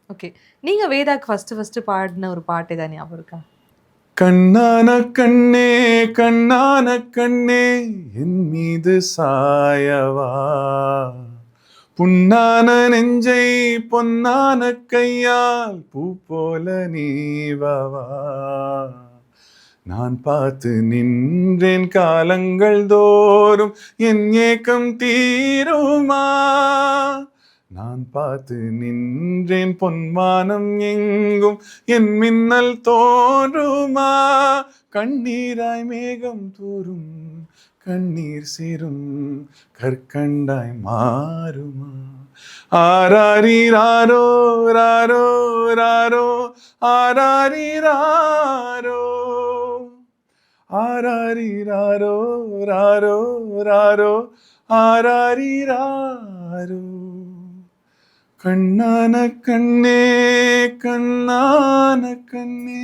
Okay. நீங்க வேதாக்கு first பாடுன ஒரு பாட்டு ஏதாவது ஞாபகம் இருக்கா? கண்ணான கண்ணே கண்ணான கண்ணே என் மீது சாயவா, புண்ணான நெஞ்சை பொன்னான கையால் பூ போல நீவவா. நான் பார்த்து நின்றேன் காலங்கள் தோறும் என் ஏக்கம் தீருமா. நான் பார்த்து நின்றேன் பொன்மானம் எங்கும் என் மின்னல் தோன்றுமா. கண்ணீராய் மேகம் தூரும் கண்ணீர் சேரும் கற்கண்டாய் மாறுமா. ஆராரிராரோ ராரோ ராரோ ஆராரிராரோ ஆராரிராரோ ராரோ ராரோ ஆராரிராரோ. கண்ணான கண்ணே கண்ணான கண்ணே.